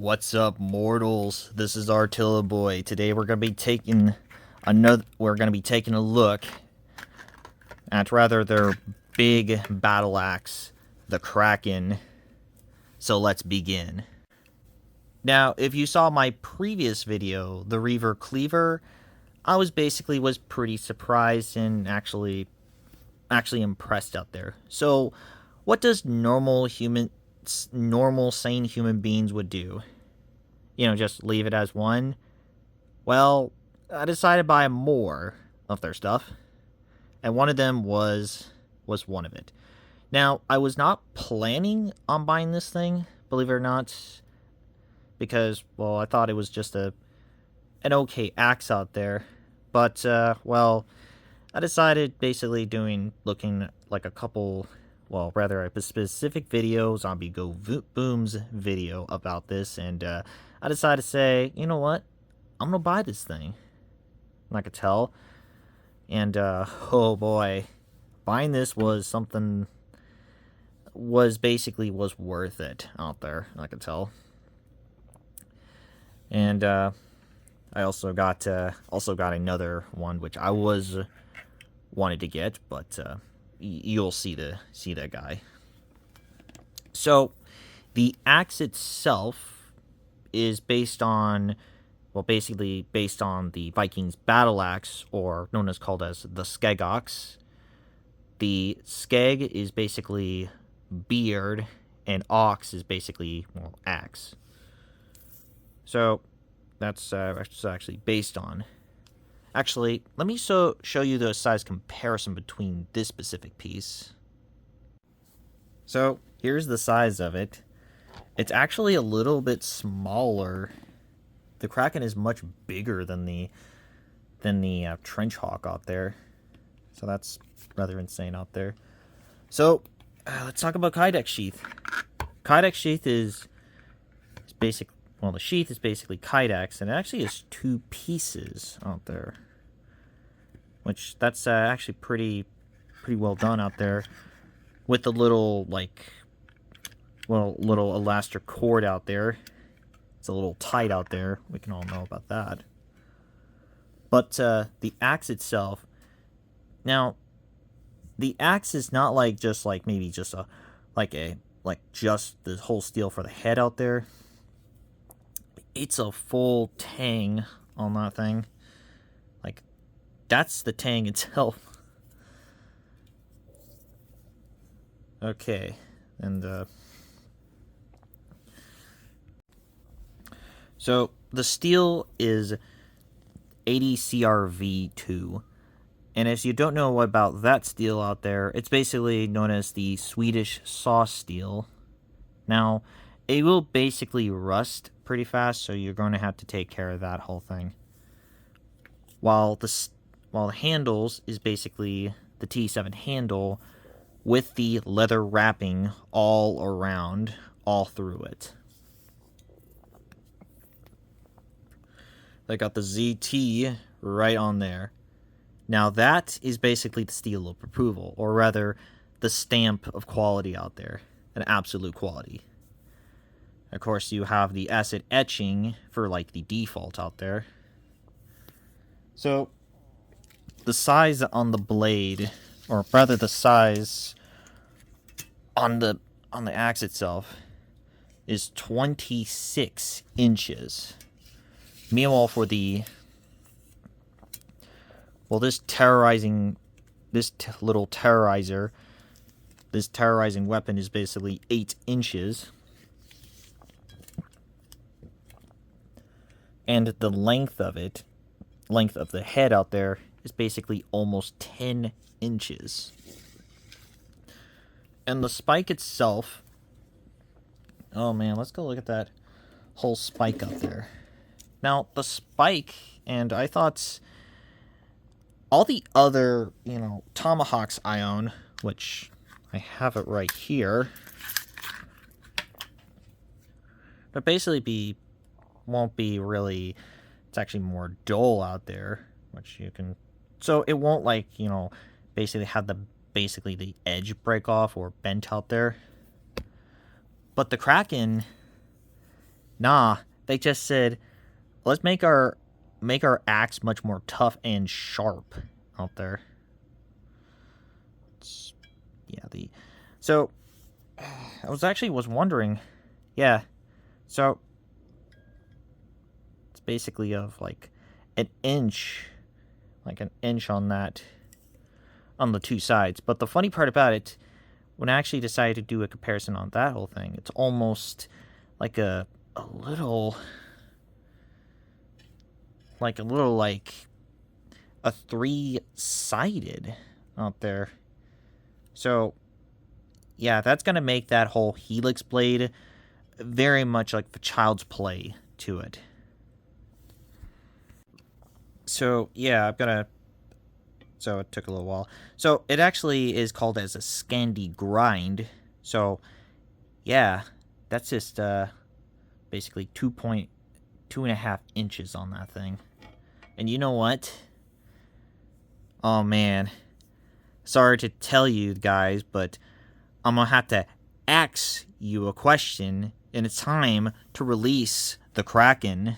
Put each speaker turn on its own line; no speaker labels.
What's up, mortals? This is Artilla Boy. Today we're gonna be taking a look at their big battle axe, the Kraken. So let's begin. Now, if you saw my previous video, the Reaver Cleaver, I was pretty surprised and actually impressed out there. So, what does normal sane human beings would do? Just leave it as one? Well, I decided to buy more of their stuff, and one of them was one of it. Now, I was not planning on buying this thing, believe it or not, because, well, I thought it was just an okay axe out there, but, I decided basically looking like a couple, well, rather a specific video, Zombie Go Boom's video about this, and I decided to say, you know what, I'm gonna buy this thing. I could tell, and oh boy, buying this was worth it out there. I could tell, and I also got another one which I wanted to get, but you'll see that guy. So the axe itself is based on the Vikings battle axe, or known as the Skegox. The Skeg is basically beard, and ox is basically, well, axe. So that's actually based on. Actually, let me show you the size comparison between this specific piece. So here's the size of it. It's actually a little bit smaller. The Kraken is much bigger than the Trench Hawk out there. So that's rather insane out there. So let's talk about Kydex sheath. Kydex sheath is basic. Well, the sheath is basically Kydex, and it actually has two pieces out there, which that's actually pretty well done out there, with the little little elastic cord out there. It's a little tight out there. We can all know about that. But the axe itself, now the axe is not just the whole steel for the head out there. It's a full tang on that thing. That's the tang itself. Okay, and so the steel is 80 CRV2, and if you don't know about that steel out there, it's basically known as the Swedish saw steel. Now, it will basically rust pretty fast, so you're going to have to take care of that whole thing. While the handles is basically the T7 handle with the leather wrapping all around, all through it. They got the ZT right on there. Now that is basically the seal of approval, or rather, the stamp of quality out there, an absolute quality. Of course, you have the acid etching for the default out there. So the size on the blade, or rather the size on the axe itself, is 26 inches. Meanwhile, for this terrorizing weapon is basically 8 inches. And the length of the head out there, is basically almost 10 inches. And the spike itself, oh man, let's go look at that whole spike up there. Now, the spike, and I thought all the other, tomahawks I own, which I have it right here, but basically won't be really, it's actually more dull out there, which you can, so it won't basically have the edge break off or bent out there. But the Kraken Nah, they just said, let's make our axe much more tough and sharp out there. Yeah, so I was wondering, yeah, so it's basically of like an inch on that, on the two sides. But the funny part about it, when I actually decided to do a comparison on that whole thing, it's almost like a little like a three-sided out there. So yeah, that's gonna make that whole helix blade very much like the child's play to it. So yeah, so it took a little while. So it actually is called as a Scandi grind. So yeah, that's just basically 2.5 inches on that thing. And you know what? Oh man, sorry to tell you guys, but I'm gonna have to ask you a question, and it's time to release the Kraken.